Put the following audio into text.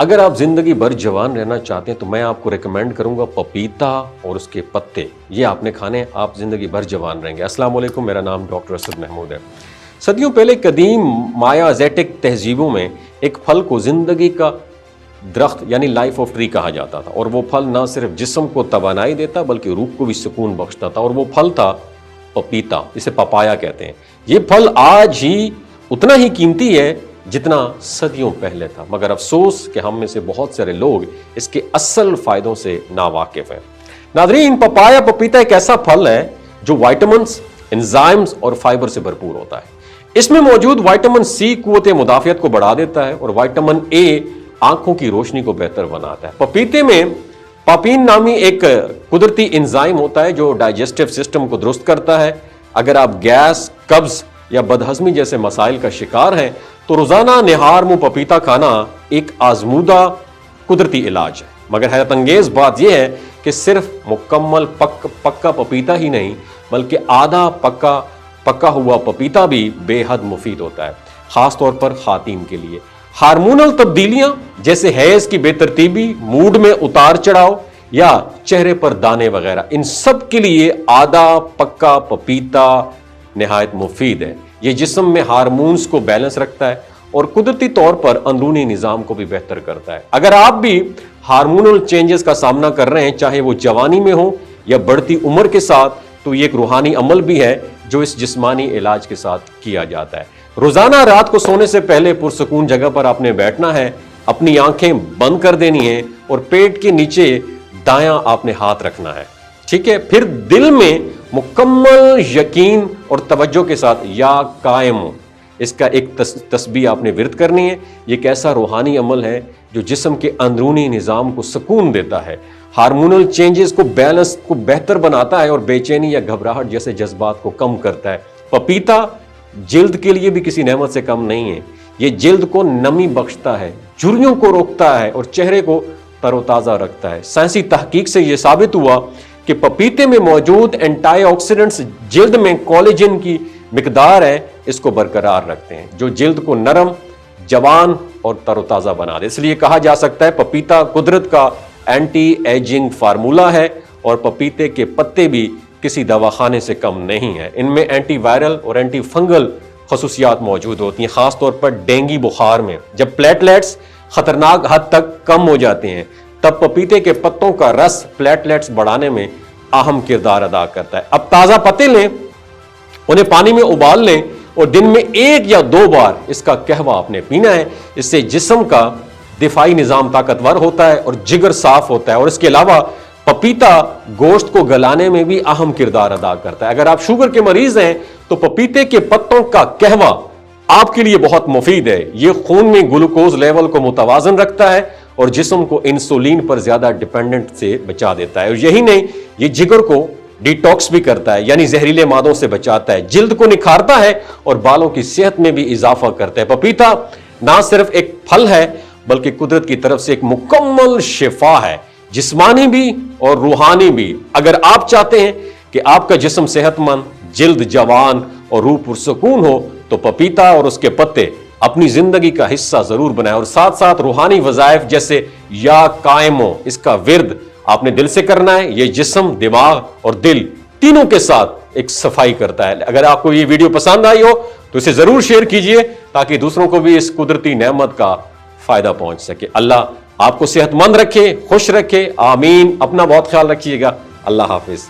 اگر آپ زندگی بھر جوان رہنا چاہتے ہیں تو میں آپ کو ریکمینڈ کروں گا پپیتا اور اس کے پتے، یہ آپ نے کھانے، آپ زندگی بھر جوان رہیں گے۔ السلام علیکم، میرا نام ڈاکٹر اسد محمود ہے۔ صدیوں پہلے قدیم مایا ازیٹک تہذیبوں میں ایک پھل کو زندگی کا درخت یعنی لائف آف ٹری کہا جاتا تھا، اور وہ پھل نہ صرف جسم کو توانائی دیتا بلکہ روح کو بھی سکون بخشتا تھا، اور وہ پھل تھا پپیتا، اسے پپایا کہتے ہیں۔ یہ پھل آج ہی اتنا ہی قیمتی ہے جتنا صدیوں پہلے تھا، مگر افسوس کہ ہم میں سے بہت سارے لوگ اس کے اصل فائدوں سے ناواقف ہیں۔ ناظرین، پپایا پپیتا ایک ایسا پھل ہے جو وائٹامنز، انزائمز اور فائبر سے بھرپور ہوتا ہے۔ اس میں موجود وائٹامن سی قوت مدافعت کو بڑھا دیتا ہے، اور وائٹامن اے آنکھوں کی روشنی کو بہتر بناتا ہے۔ پپیتے میں پاپین نامی ایک قدرتی انزائم ہوتا ہے جو ڈائجسٹو سسٹم کو درست کرتا ہے۔ اگر آپ گیس، قبض یا بدہضمی جیسے مسائل کا شکار ہیں تو روزانہ نہار منہ پپیتا کھانا ایک آزمودہ قدرتی علاج ہے۔ مگر حیرت انگیز بات یہ ہے کہ صرف مکمل پکا پپیتا ہی نہیں بلکہ آدھا پکا ہوا پپیتا بھی بے حد مفید ہوتا ہے، خاص طور پر خواتین کے لیے۔ ہارمونل تبدیلیاں جیسے حیض کی بے ترتیبی، موڈ میں اتار چڑھاؤ یا چہرے پر دانے وغیرہ، ان سب کے لیے آدھا پکا پپیتا نہایت مفید ہے۔ یہ جسم میں ہارمونز کو بیلنس رکھتا ہے اور قدرتی طور پر اندرونی نظام کو بھی بہتر کرتا ہے۔ اگر آپ بھی ہارمونل چینجز کا سامنا کر رہے ہیں، چاہے وہ جوانی میں ہو یا بڑھتی عمر کے ساتھ، تو یہ ایک روحانی عمل بھی ہے جو اس جسمانی علاج کے ساتھ کیا جاتا ہے۔ روزانہ رات کو سونے سے پہلے پرسکون جگہ پر آپ نے بیٹھنا ہے، اپنی آنکھیں بند کر دینی ہیں اور پیٹ کے نیچے دایاں آپ نے ہاتھ رکھنا ہے، ٹھیک ہے؟ پھر دل میں مکمل یقین اور توجہ کے ساتھ یا قائم ہو، اس کا ایک تسبیح آپ نے ورد کرنی ہے۔ یہ ایک ایسا روحانی عمل ہے جو جسم کے اندرونی نظام کو سکون دیتا ہے، ہارمونل چینجز کو بیلنس کو بہتر بناتا ہے اور بے چینی یا گھبراہٹ جیسے جذبات کو کم کرتا ہے۔ پپیتا جلد کے لیے بھی کسی نعمت سے کم نہیں ہے۔ یہ جلد کو نمی بخشتا ہے، جھریوں کو روکتا ہے اور چہرے کو تر و تازہ رکھتا ہے۔ سائنسی تحقیق سے یہ ثابت ہوا کہ پپیتے میں موجود اینٹی آکسیڈنٹس جلد میں کولیجن کی مقدار ہے اس کو برقرار رکھتے ہیں، جو جلد کو نرم، جوان اور تر و تازہ بنا دے۔ اس لیے کہا جا سکتا ہے پپیتا قدرت کا اینٹی ایجنگ فارمولا ہے، اور پپیتے کے پتے بھی کسی دواخانے سے کم نہیں ہیں۔ ان میں اینٹی وائرل اور اینٹی فنگل خصوصیات موجود ہوتی ہیں، خاص طور پر ڈینگی بخار میں جب پلیٹلیٹس خطرناک حد تک کم ہو جاتے ہیں، تب پپیتے کے پتوں کا رس پلیٹلیٹس بڑھانے میں اہم کردار ادا کرتا ہے۔ اب تازہ پتے لیں، انہیں پانی میں ابال لیں اور دن میں 1 یا 2 بار اس کا قہوہ آپ نے پینا ہے۔ اس سے جسم کا دفاعی نظام طاقتور ہوتا ہے اور جگر صاف ہوتا ہے، اور اس کے علاوہ پپیتا گوشت کو گلانے میں بھی اہم کردار ادا کرتا ہے۔ اگر آپ شوگر کے مریض ہیں تو پپیتے کے پتوں کا قہوہ آپ کے لیے بہت مفید ہے۔ یہ خون میں گلوکوز لیول کو متوازن رکھتا ہے اور جسم کو انسولین پر زیادہ ڈیپینڈنٹ سے بچا دیتا ہے، اور یہی نہیں، یہ جگر کو ڈیٹاکس بھی کرتا ہے، یعنی زہریلے مادوں سے بچاتا ہے، جلد کو نکھارتا ہے اور بالوں کی صحت میں بھی اضافہ کرتا ہے۔ پپیتا نہ صرف ایک پھل ہے بلکہ قدرت کی طرف سے ایک مکمل شفا ہے، جسمانی بھی اور روحانی بھی۔ اگر آپ چاہتے ہیں کہ آپ کا جسم صحت مند، جلد جوان اور روح پرسکون ہو تو پپیتا اور اس کے پتے اپنی زندگی کا حصہ ضرور بنائیں، اور ساتھ ساتھ روحانی وظائف جیسے یا قائم ہو، اس کا ورد آپ نے دل سے کرنا ہے۔ یہ جسم، دماغ اور دل تینوں کے ساتھ ایک صفائی کرتا ہے۔ اگر آپ کو یہ ویڈیو پسند آئی ہو تو اسے ضرور شیئر کیجئے تاکہ دوسروں کو بھی اس قدرتی نعمت کا فائدہ پہنچ سکے۔ اللہ آپ کو صحت مند رکھے، خوش رکھے، آمین۔ اپنا بہت خیال رکھیے گا۔ اللہ حافظ۔